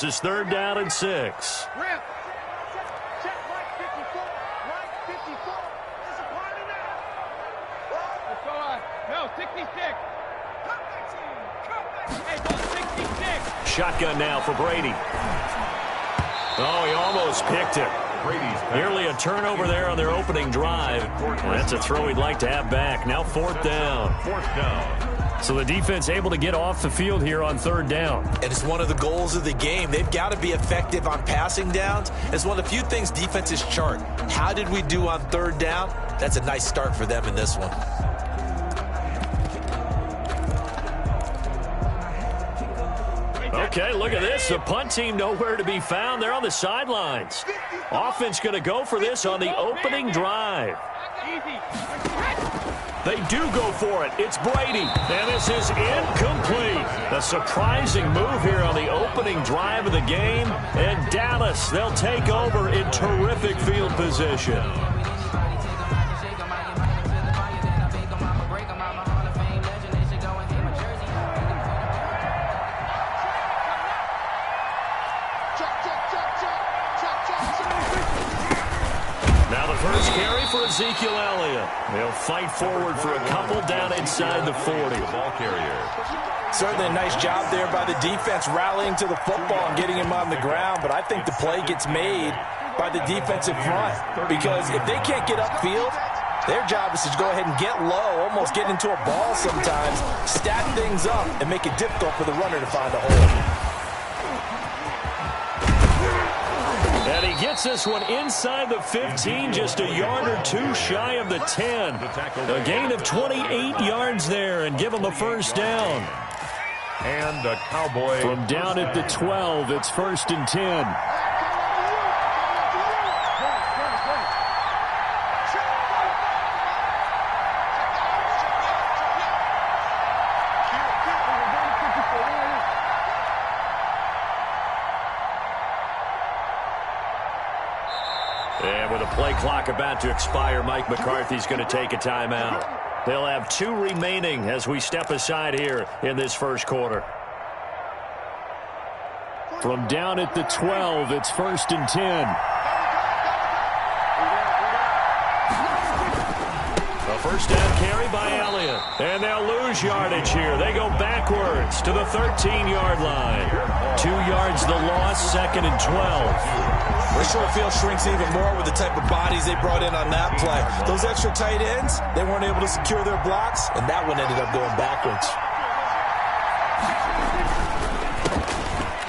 This is 3rd down and 6. Check right 54. Right 54. It's a party now. Let's go on. No, 66. Come back team. Hey, go 66. Shotgun now for Brady. Oh, he almost picked it. Nearly a turnover there on their opening drive. That's a throw he'd like to have back. Now 4th down. 4th down. So the defense able to get off the field here on 3rd down. And it's one of the goals of the game. They've got to be effective on passing downs. It's one of the few things defenses chart. How did we do on 3rd down? That's a nice start for them in this one. Okay, look at this. The punt team nowhere to be found. They're on the sidelines. Offense going to go for this on the opening drive. They do go for it. It's Brady. And this is incomplete. A surprising move here on the opening drive of the game. And Dallas, they'll take over in terrific field position. First carry for Ezekiel Elliott. They'll fight forward for a couple down inside the 40. The ball carrier. Certainly a nice job there by the defense rallying to the football and getting him on the ground, but I think the play gets made by the defensive front because if they can't get upfield, their job is to go ahead and get low, almost get into a ball sometimes, stack things up, and make it difficult for the runner to find a hole. And he gets this one inside the 15, just a yard or two shy of the 10. A gain of 28 yards there and give him a first down. And a Cowboy. From down at the 12, it's 1st and 10. And with a play clock about to expire, Mike McCarthy's going to take a timeout. They'll have 2 remaining as we step aside here in this first quarter. From down at the 12, it's 1st and 10. A first down carry by Elliott. And they'll lose yardage here. They go backwards to the 13-yard line. 2 yards the loss, 2nd and 12. The short field shrinks even more with the type of bodies they brought in on that play. Those extra tight ends, they weren't able to secure their blocks, and that one ended up going backwards.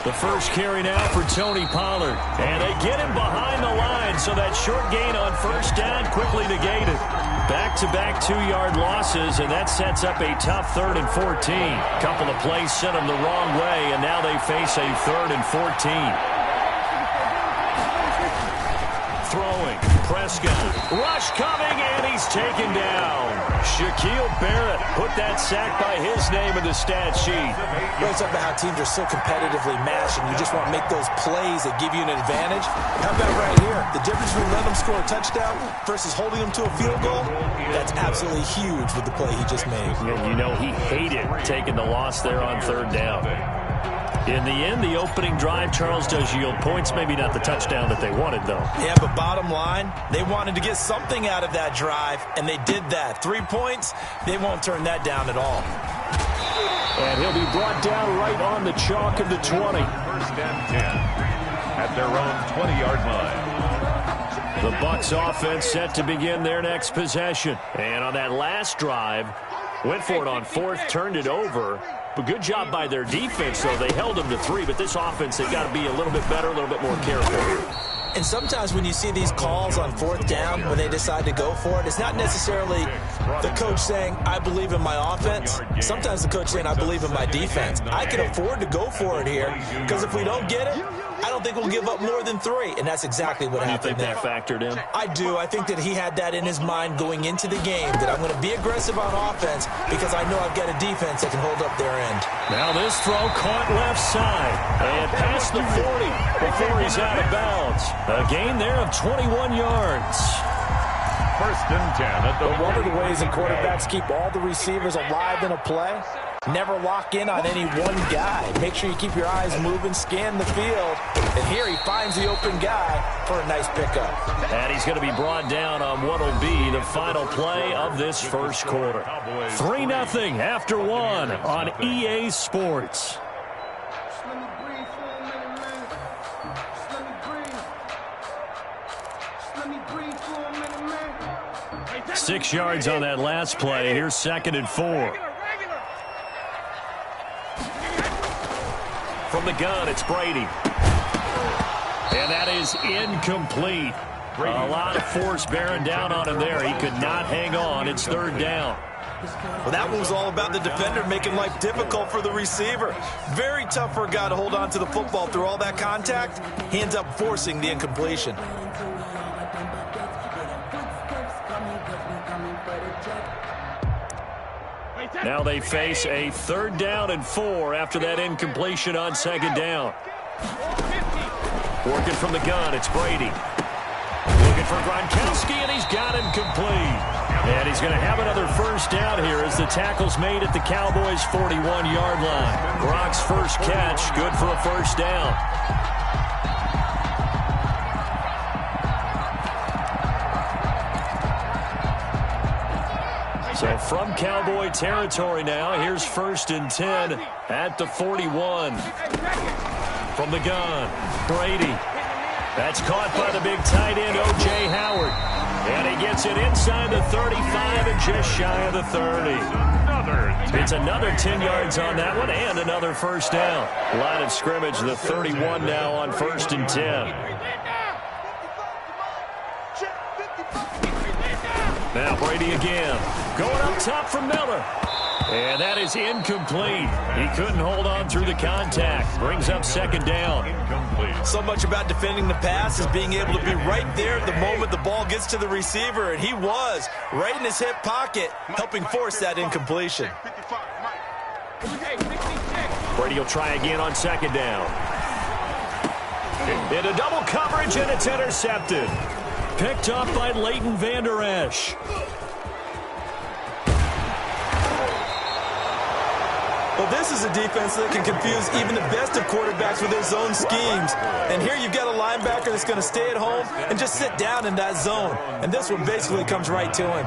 The first carry now for Tony Pollard. And they get him behind the line, so that short gain on first down quickly negated. Back-to-back 2-yard losses, and that sets up a tough 3rd and 14. Couple of plays sent them the wrong way, and now they face a 3rd and 14. Throwing, Prescott, rush coming, and he's taken down. Shaquille Barrett put that sack by his name in the stat sheet. It's something about how teams are so competitively matched, and you just want to make those plays that give you an advantage. How about right here? The difference between letting them score a touchdown versus holding them to a field goal, that's absolutely huge with the play he just made. And you know he hated taking the loss there on 3rd down. In the end, the opening drive, Charles, does yield points. Maybe not the touchdown that they wanted, though. Yeah, but bottom line, they wanted to get something out of that drive, and they did that. 3 points, they won't turn that down at all. And he'll be brought down right on the chalk of the 20. 1st and 10 at their own 20-yard line. The Bucs offense set to begin their next possession. And on that last drive, went for it on 4th, turned it over. But good job by their defense, though. They held them to 3, but this offense, they've got to be a little bit better, a little bit more careful. And sometimes when you see these calls on 4th down, when they decide to go for it, it's not necessarily the coach saying, I believe in my offense. Sometimes the coach saying, I believe in my defense. I can afford to go for it here, because if we don't get it, I don't think we'll give up more than 3, and that's exactly what happened there. You think that factored in? I do. I think that he had that in his mind going into the game, that I'm going to be aggressive on offense because I know I've got a defense that can hold up their end. Now this throw caught left side and past the 40 before he's out of bounds. A gain there of 21 yards. 1st and 10 at the one of the ways that quarterbacks keep all the receivers alive in a play Never lock in on any one guy. Make sure you keep your eyes moving, scan the field. And here he finds the open guy for a nice pickup. And he's going to be brought down on what will be the final play of this first quarter. 3-0 after 1 on EA Sports. 6 yards on that last play. Here's 2nd and 4. From the gun, it's Brady. And that is incomplete. A lot of force bearing down on him there. He could not hang on. It's 3rd down. Well, that one was all about the defender making life difficult for the receiver. Very tough for a guy to hold on to the football through all that contact. He ends up forcing the incompletion. Now they face a 3rd down and 4 after that incompletion on 2nd down. Working from the gun, it's Brady. Looking for Gronkowski, and he's got him complete. And he's going to have another 1st down here as the tackle's made at the Cowboys' 41-yard line. Gronk's first catch, good for a 1st down. So from Cowboy territory now, here's 1st and 10 at the 41. From the gun, Brady. That's caught by the big tight end, O.J. Howard. And he gets it inside the 35 and just shy of the 30. It's another 10 yards on that one and another 1st down. Line of scrimmage, the 31 now on 1st and 10. Now Brady again. Going up top from Miller. And that is incomplete. He couldn't hold on through the contact. Brings up 2nd down. So much about defending the pass is being able to be right there at the moment the ball gets to the receiver. And he was right in his hip pocket, helping force that incompletion. Brady will try again on 2nd down. Into double coverage, and it's intercepted. Picked up by Leighton Vander Esch. Well, this is a defense that can confuse even the best of quarterbacks with their zone schemes. And here you've got a linebacker that's going to stay at home and just sit down in that zone. And this one basically comes right to him.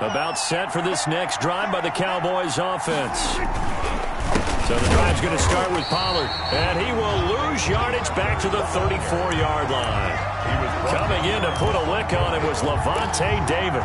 About set for this next drive by the Cowboys offense. So the drive's going to start with Pollard. And he will lose yardage back to the 34-yard line. Coming in to put a lick on it was Levante David.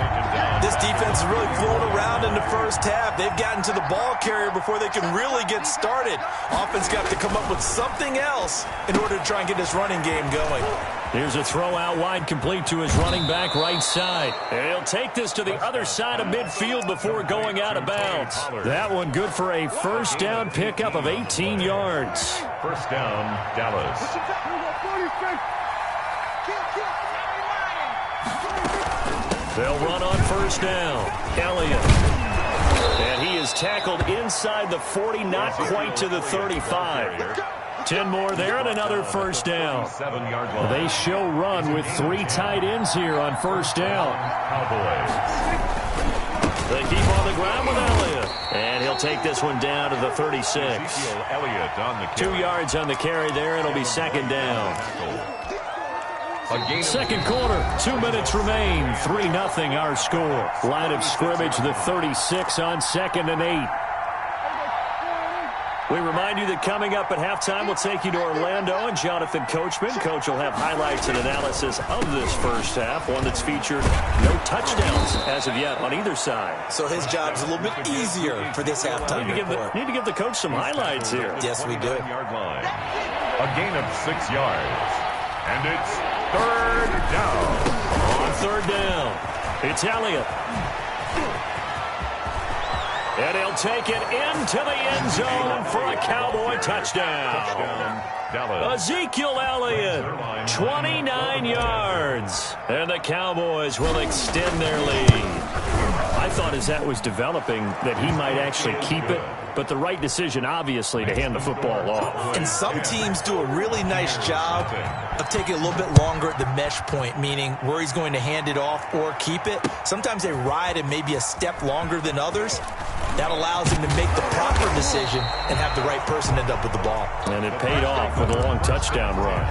This defense is really flown around in the 1st half. They've gotten to the ball carrier before they can really get started. Offense got to come up with something else in order to try and get this running game going. Here's a throw out wide, complete to his running back right side. And he'll take this to the other side of midfield before going out of bounds. That one good for a 1st down pickup of 18 yards. 1st down, Dallas. They'll run on 1st down. Elliott. And he is tackled inside the 40, not quite to the 35. 10 more there and another 1st down. 7-yard line. They show run with 3 tight ends here on 1st down. Cowboys. They keep on the ground with Elliott. And he'll take this one down to the 36. Elliott on the carry. 2 yards on the carry there. It'll be 2nd down. 2nd quarter, 2 minutes remain. 3-0 our score. Line of scrimmage, the 36 on 2nd and 8. We remind you that coming up at halftime, we'll take you to Orlando and Jonathan Coachman. Coach will have highlights and analysis of this 1st half, one that's featured no touchdowns as of yet on either side. So his job's a little bit easier for this halftime. Need to give the coach some highlights here. Yes, we do. Yard line. A gain of 6 yards. And it's 3rd down. On 3rd down, it's Elliott. And he'll take it into the end zone for a Cowboy touchdown. Ezekiel Elliott, 29 yards. And the Cowboys will extend their lead. I thought as that was developing that he might actually keep it, but the right decision, obviously, to hand the football off. And some teams do a really nice job of taking a little bit longer at the mesh point, meaning where he's going to hand it off or keep it. Sometimes they ride it maybe a step longer than others. That allows him to make the proper decision and have the right person end up with the ball. And it paid off with a long touchdown run.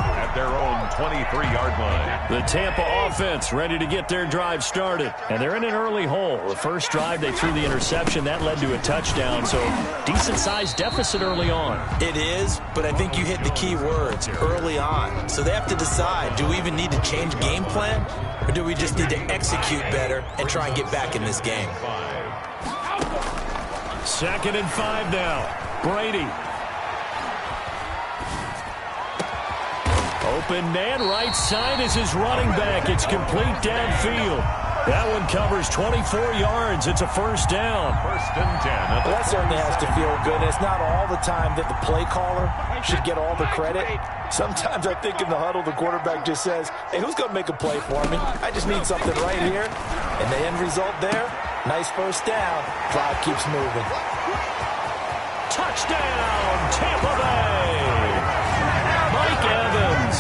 At their own 23-yard line. The Tampa offense ready to get their drive started. And they're in an early hole. The first drive, they threw the interception. That led to a touchdown, so decent-sized deficit early on. It is, but I think you hit the key words, early on. So they have to decide, do we even need to change game plan, or do we just need to execute better and try and get back in this game? 2nd and 5 now. Brady. Open man, right side is his running back. It's complete downfield. That one covers 24 yards. It's a first down. 1st and 10. Well, that certainly has to feel good. It's not all the time that the play caller should get all the credit. Sometimes I think in the huddle, the quarterback just says, hey, who's going to make a play for me? I just need something right here. And the end result there, nice first down. Drive keeps moving. Touchdown, Tampa Bay. Mike Evans,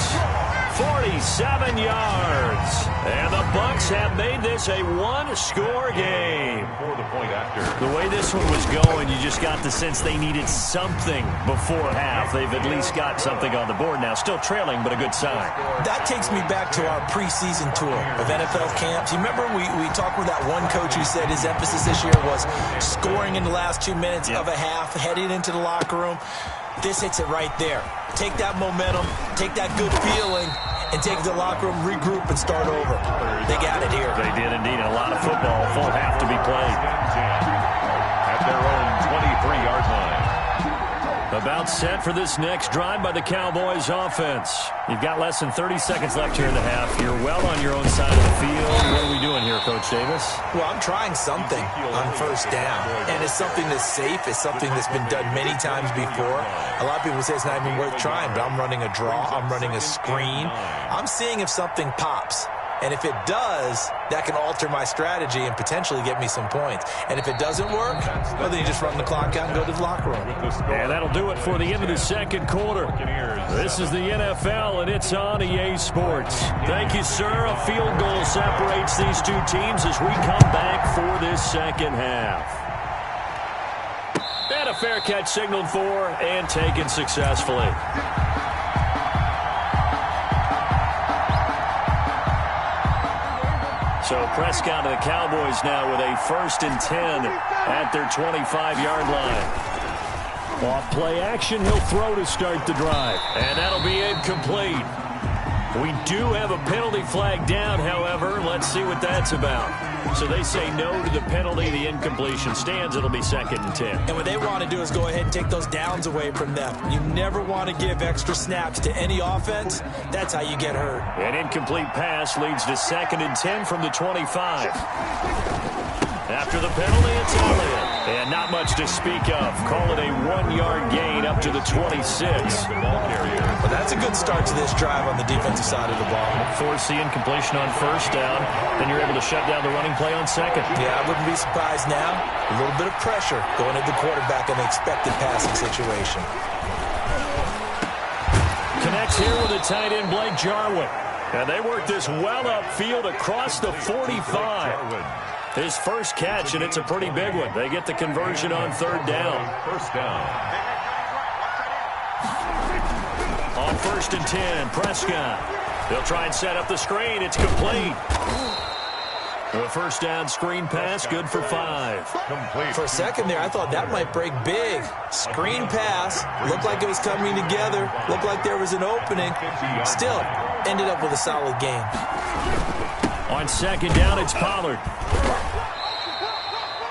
47 yards. And the Bucs have made this a one-score game. For the point after. The way this one was going, you just got the sense they needed something before half. They've at least got something on the board now. Still trailing, but a good sign. That takes me back to our preseason tour of NFL camps. You remember we talked with that one coach who said his emphasis this year was scoring in the last 2 minutes of a half, heading into the locker room. This hits it right there. Take that momentum, take that good feeling, and take the locker room, regroup, and start over. They got it here. They did indeed. A lot of football, full half to be played. At their own 23-yard line. About set for this next drive by the Cowboys offense. You've got less than 30 seconds left here in the half. You're well on your own side of the field. What are we doing here, Coach Davis? Well, I'm trying something on first down. And it's something that's safe. It's something that's been done many times before. A lot of people say it's not even worth trying, but I'm running a draw. I'm running a screen. I'm seeing if something pops. And if it does, that can alter my strategy and potentially get me some points. And if it doesn't work, well, then you just run the clock out and go to the locker room. And that'll do it for the end of the second quarter. This is the NFL, and it's on EA Sports. Thank you, sir. A field goal separates these two teams as we come back for this second half. And a fair catch signaled for and taken successfully. So Prescott and the Cowboys now with a 1st and 10 at their 25-yard line. Off play action, he'll throw to start the drive. And that'll be incomplete. We do have a penalty flag down, however. Let's see what that's about. So they say no to the penalty. The incompletion stands. It'll be 2nd and 10. And what they want to do is go ahead and take those downs away from them. You never want to give extra snaps to any offense. That's how you get hurt. An incomplete pass leads to 2nd and 10 from the 25. After the penalty, it's Elliott. And not much to speak of. Call it a 1-yard gain up to the 26. Well, that's a good start to this drive on the defensive side of the ball. Force the incompletion on first down. Then you're able to shut down the running play on second. Yeah, I wouldn't be surprised now. A little bit of pressure going at the quarterback in the expected passing situation. Connects here with a tight end, Blake Jarwin. And they work this well upfield across the 45. His first catch, and it's a pretty big one. They get the conversion on 3rd down. First down. On 1st and 10, Prescott. They'll try and set up the screen. It's complete. The first down screen pass, good for 5. Complete. For a second there, I thought that might break big. Screen pass. Looked like it was coming together. Looked like there was an opening. Still, ended up with a solid game. On 2nd down, it's Pollard.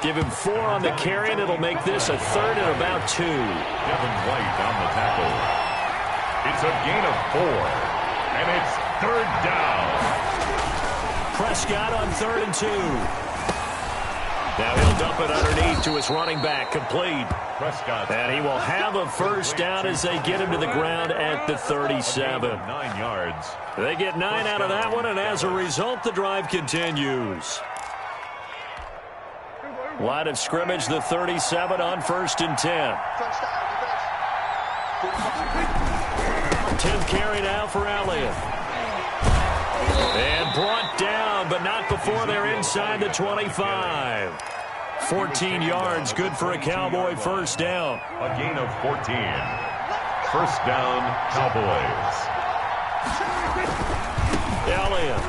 Give him 4 on the carry, and it'll make this a 3rd and about 2. Devin White on the tackle. It's a gain of 4. And it's 3rd down. Prescott on 3rd and 2. Now he'll dump it underneath to his running back, complete. Prescott. And he will have a first down as they get him to the ground at the 37. 9 yards. They get 9 out of that one, and as a result, the drive continues. Line of scrimmage, the 37 on 1st and 10. 10th carry now for Elliott. And brought down, but not before they're inside the 25. 14 yards, good for a Cowboy first down. A gain of 14. First down, Cowboys. Elliott.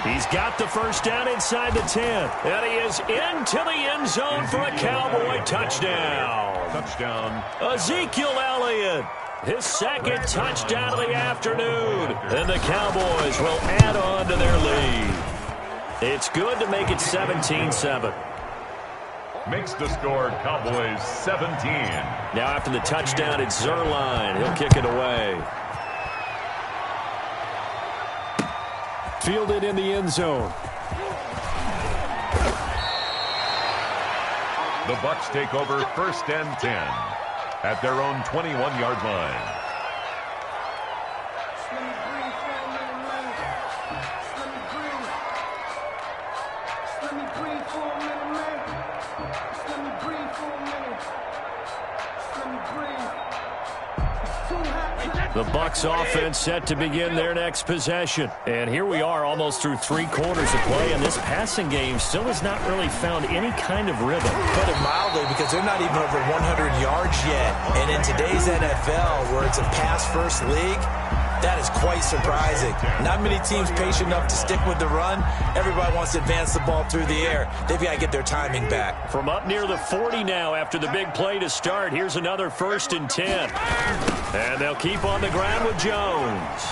He's got the first down inside the 10. And he is into the end zone for a Cowboy touchdown. Touchdown. Ezekiel Elliott. His second touchdown of the afternoon. And the Cowboys will add on to their lead. It's good to make it 17-7. Makes the score Cowboys 17. Now after the touchdown, it's Zerline. He'll kick it away. Fielded in the end zone. The Bucs take over first and 10 at their own 21-yard line. The Bucs offense set to begin their next possession. And here we are almost through 3 quarters of play, and this passing game still has not really found any kind of rhythm. Put it mildly, because they're not even over 100 yards yet. And in today's NFL, where it's a pass-first league, that is quite surprising. Not many teams patient enough to stick with the run. Everybody wants to advance the ball through the air. They've got to get their timing back. From up near the 40 now after the big play to start, here's another first and 10. And they'll keep on the ground with Jones.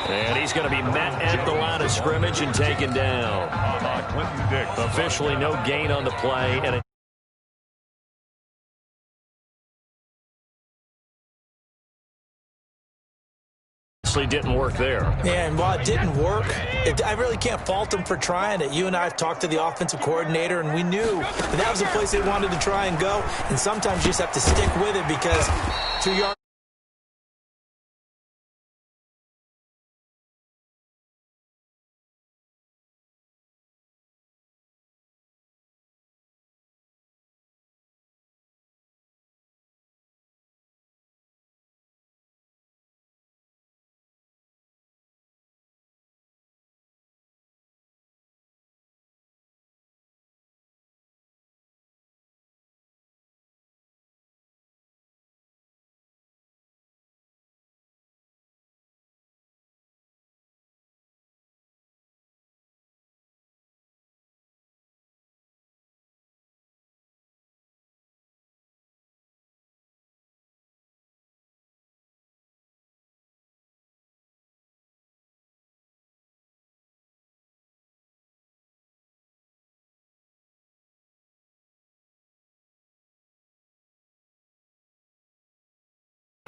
And he's going to be met at the line of scrimmage and taken down. Officially no gain on the play. And didn't work there. Yeah, and while it didn't work, I really can't fault them for trying it. You and I have talked to the offensive coordinator, and we knew that was the place they wanted to try and go. And sometimes you just have to stick with it because 2 yards.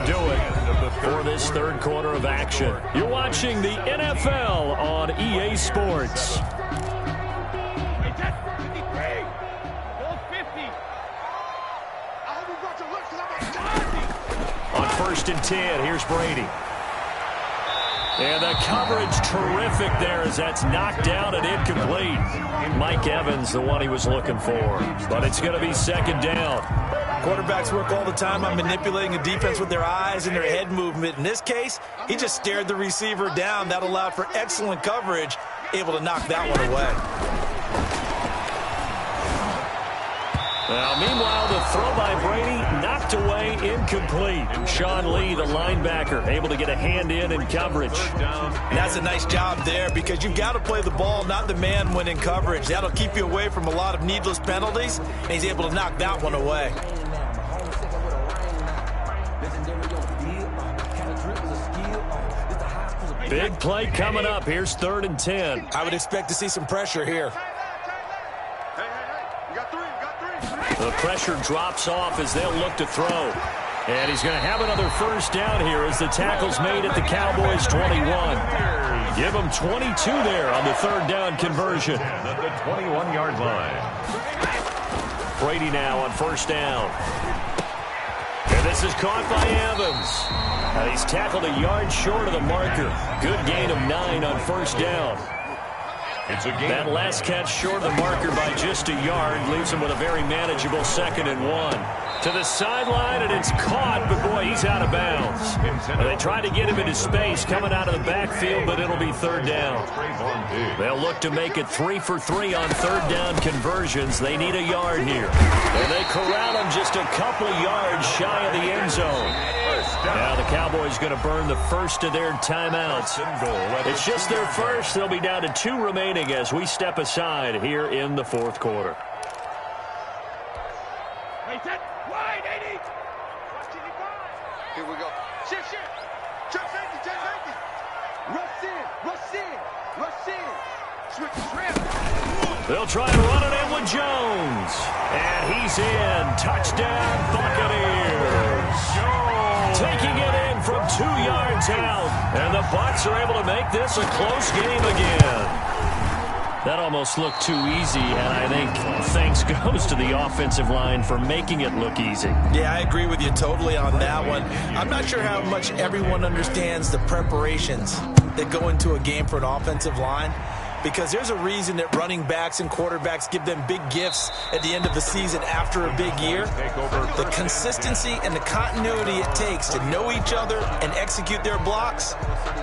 Do it for this third quarter of action. You're watching the NFL on EA Sports. On first and 10, here's Brady. And the coverage terrific there as that's knocked down and incomplete. Mike Evans, the one he was looking for. But it's going to be second down. Quarterbacks work all the time on manipulating a defense with their eyes and their head movement. In this case, he just stared the receiver down. That allowed for excellent coverage, able to knock that one away. Now, meanwhile, the throw by Brady knocked away, incomplete. Sean Lee, the linebacker, able to get a hand in coverage. And that's a nice job there because you've got to play the ball, not the man when in coverage. That'll keep you away from a lot of needless penalties, and he's able to knock that one away. Big play coming up. Here's third and 10. I would expect to see some pressure here. The pressure drops off as they'll look to throw. And he's going to have another first down here as the tackle's made at the Cowboys' 21. Give him 22 there on the third down conversion. At the 21-yard line. Brady now on first down. And this is caught by Evans. And he's tackled a yard short of the marker. Good gain of 9 on first down. It's a game. That last catch short of the marker by just a yard leaves him with a very manageable 2nd and 1. To the sideline, and it's caught, but boy, he's out of bounds. They tried to get him into space coming out of the backfield, but it'll be third down. They'll look to make it 3 for 3 on third down conversions. They need a yard here. And they corral him just a couple yards shy of the end zone. Now the Cowboys going to burn the first of their timeouts. It's just their first. They'll be down to 2 remaining as we step aside here in the fourth quarter. Here we go. Shift. Check safety. Rush in. Switch trip. They'll try and run it in with Jones. And he's in. Touchdown, Buccaneers. Taking it in from 2 yards out. And the Bucs are able to make this a close game again. That almost looked too easy, and I think thanks goes to the offensive line for making it look easy. Yeah, I agree with you totally on that one. I'm not sure how much everyone understands the preparations that go into a game for an offensive line, because there's a reason that running backs and quarterbacks give them big gifts at the end of the season after a big year. The consistency and the continuity it takes to know each other and execute their blocks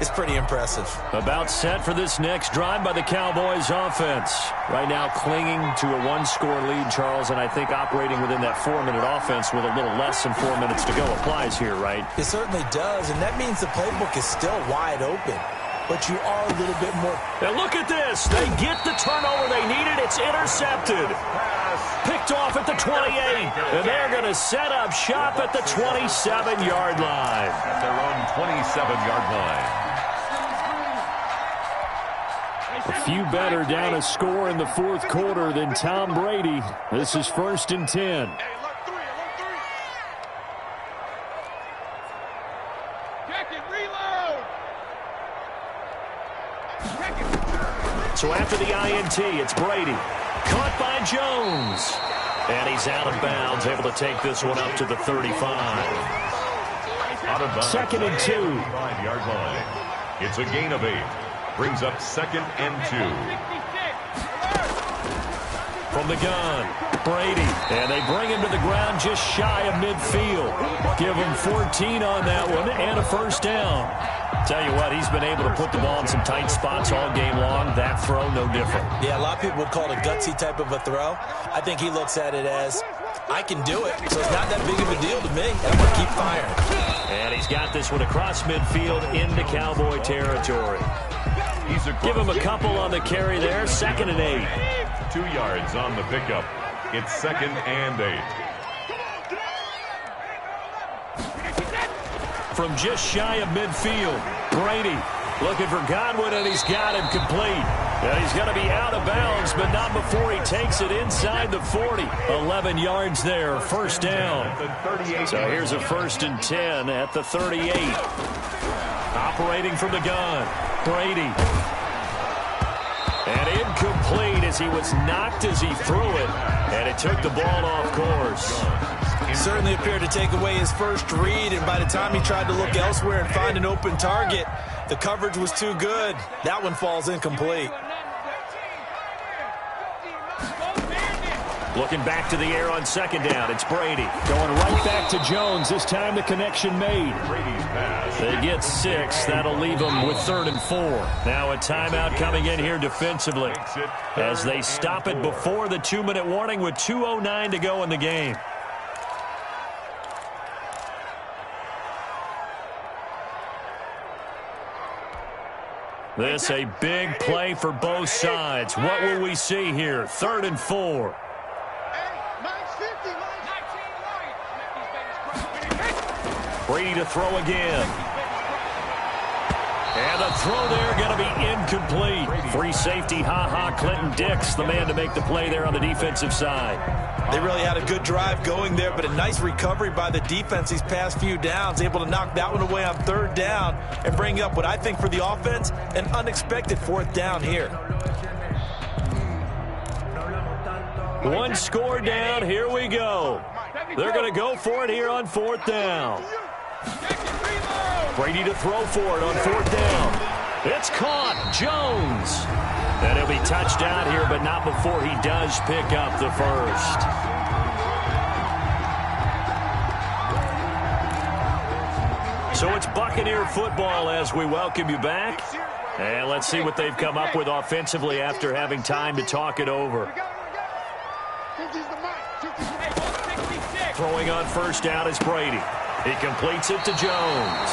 is pretty impressive. About set for this next drive by the Cowboys offense. Right now clinging to a 1-score lead, Charles, and I think operating within that 4-minute offense with a little less than 4 minutes to go applies here, right? It certainly does, and that means the playbook is still wide open. But you are a little bit more. And look at this. They get the turnover they needed. It's intercepted. Picked off at the 28. And they're going to set up shop at the 27-yard line. At their own 27-yard line. A few better down a score in the fourth quarter than Tom Brady. This is 1st and 10. So after the INT, it's Brady. Caught by Jones. And he's out of bounds, able to take this one up to the 35. Out of bounds. 2nd and 2. 5-yard line. It's a gain of 8. Brings up 2nd and 2. From the gun, Brady. And they bring him to the ground just shy of midfield. Give him 14 on that one and a first down. Tell you what, he's been able to put the ball in some tight spots all game long. That throw, no different. Yeah, a lot of people would call it a gutsy type of a throw. I think he looks at it as, I can do it, so it's not that big of a deal to me. I'm going to keep firing. And he's got this one across midfield into Cowboy territory. Give him a couple on the carry there. 2nd and 8. 2 yards on the pickup. It's 2nd and 8. From just shy of midfield, Brady looking for Godwin, and he's got him complete. And he's going to be out of bounds, but not before he takes it inside the 40. 11 yards there, first down. So here's a 1st and 10 at the 38. Operating from the gun, Brady. And incomplete as he was knocked as he threw it, and it took the ball off course. He certainly appeared to take away his first read, and by the time he tried to look elsewhere and find an open target, the coverage was too good. That one falls incomplete. Looking back to the air on 2nd down. It's Brady. Going right back to Jones. This time the connection made. They get 6. That'll leave them with 3rd and 4. Now a timeout coming in here defensively as they stop it before the 2-minute warning with 2:09 to go in the game. This a big play for both sides. What will we see here? 3rd and 4. Brady to throw again. And the throw there going to be incomplete. Free safety, Clinton Dix, the man to make the play there on the defensive side. They really had a good drive going there, but a nice recovery by the defense these past few downs, able to knock that one away on 3rd down and bring up what I think for the offense, an unexpected 4th down here. 1 score down. Here we go. They're going to go for it here on 4th down. Brady to throw for it on 4th down. It's caught. Jones. And he'll be touched down here, but not before he does pick up the first. So it's Buccaneer football as we welcome you back. And let's see what they've come up with offensively after having time to talk it over. Throwing on first down is Brady. He completes it to Jones.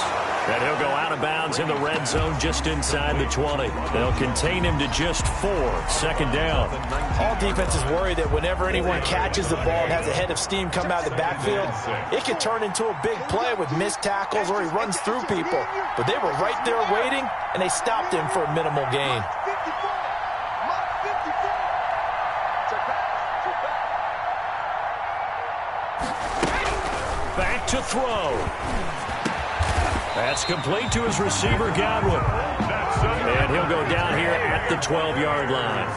And he'll go out of bounds in the red zone just inside the 20. They'll contain him to just 4. Second down. All defenses worry that whenever anyone catches the ball and has a head of steam come out of the backfield, it can turn into a big play with missed tackles or he runs through people. But they were right there waiting, and they stopped him for a minimal gain. Back to throw. That's complete to his receiver, Godwin. And he'll go down here at the 12-yard line.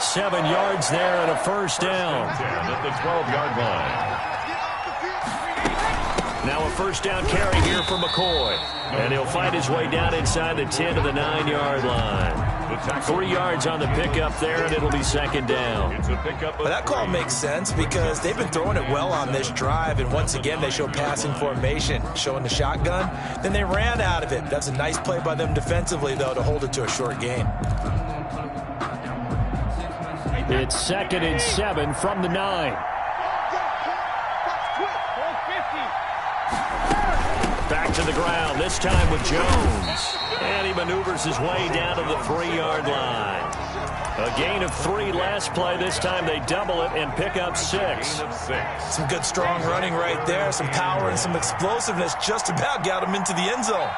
7 yards there and a first down. At the 12-yard line. Now a first down carry here for McCoy. And he'll fight his way down inside the 10 to the 9-yard line. 3 yards on the pickup there, and it'll be second down. Well, that call makes sense because they've been throwing it well on this drive, and once again they show passing formation, showing the shotgun. Then they ran out of it. That's a nice play by them defensively, though, to hold it to a short gain. It's 2nd and 7 from the 9. Back to the ground, this time with Jones. And he maneuvers his way down to the 3-yard line. A gain of 3 last play. This time they double it and pick up 6. Some good strong running right there. Some power and some explosiveness just about got him into the end zone.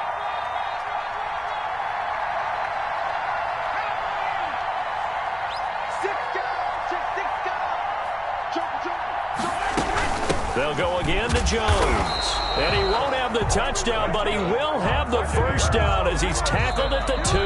They'll go again to Jones. And he won't have the touchdown, but he will have the first down as he's tackled at the 2.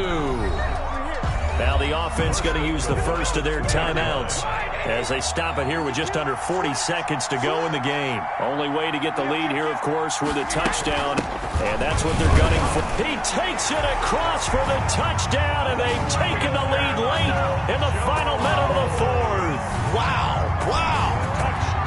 Now the offense going to use the first of their timeouts as they stop it here with just under 40 seconds to go in the game. Only way to get the lead here, of course, with a touchdown, and that's what they're gunning for. He takes it across for the touchdown, and they've taken the lead late in the final minute of the 4th. Wow, wow,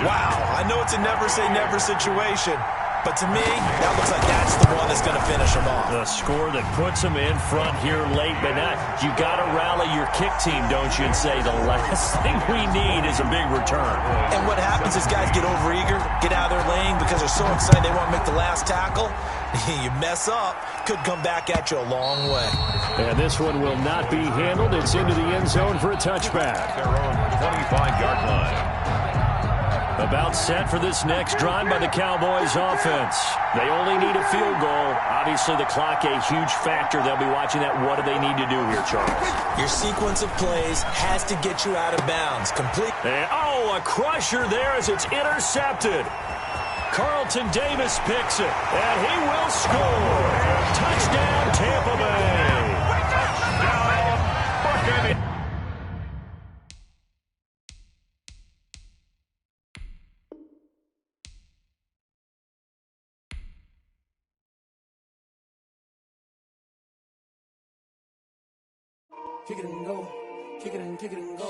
wow. I know it's a never-say-never situation, but to me, that looks like that's the one that's going to finish them off. The score that puts them in front here late, but now you got to rally your kick team, don't you, and say the last thing we need is a big return. And what happens is guys get overeager, get out of their lane because they're so excited they want to make the last tackle. You mess up, could come back at you a long way. And this one will not be handled. It's into the end zone for a touchback. Their own 25-yard line. About set for this next drive by the Cowboys offense. They only need a field goal. Obviously, the clock a huge factor. They'll be watching that. What do they need to do here, Charles? Your sequence of plays has to get you out of bounds. Complete. And, a crusher there as it's intercepted. Carlton Davis picks it, and he will score. Touchdown, Tampa Bay. Touchdown, Buccaneers. Kick it and go, kick it and go.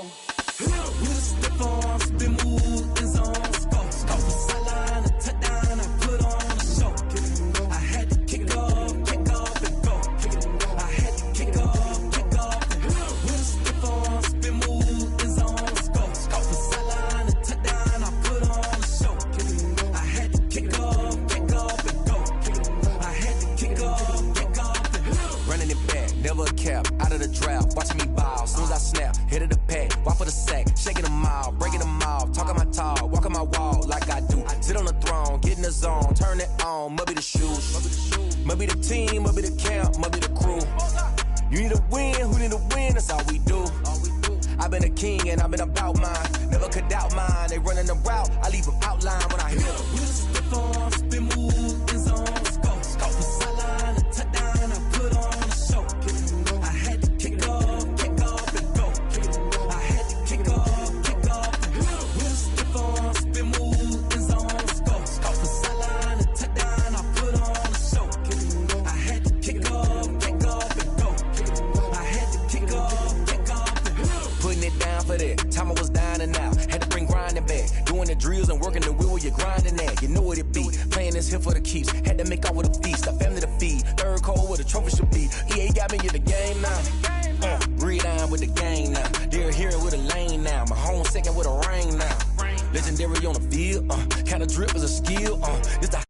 With a stiff arm, spin move, is on scope. Scope the sideline, a touchdown, I put on a show. Kick it and go. I had to kick off and go. Kick it and go. I had to kick off and go. With a stiff arm, spin move, is on scope. Scope the sideline, a touchdown, I put on a show. Kick it and go. I had to kick off and go. Kick it and go. I had to kick off and go. Running it back, never a cap, out of the draft. Watching me bow, soon as I snap, hit of the pad, walk for the sack, shaking them out, breaking them off, talking my talk, walking my wall like I do. Sit on the throne, get in the zone, turn it on, maybe the shoes, maybe the team, maybe the camp, maybe the crew. You need a win, who need a win, that's all we do. I've been a king and I've been about mine, never could doubt mine, they running the route, I leave them outline when I hit them. We just step on, spin move, in zone, scope, scope the sideline, a touchdown, I put on a show. I had to kick off and go. I had to kick off and go. With a stiff arm, spin move, in zone, scope, scope the sideline, a touchdown, I put on a show. I had to kick off and go. I had to kick off and go. Putting it down for that, time I was down and out. Had to bring grinding back, doing the drills and working the wheel where you're grinding at. You know what it be, playing this here for the the trophy should be. EA got me in the game now. Read on with the game now. They're here with a lane now. My home second with a ring now. Legendary on the field, kinda drip is a skill, it's the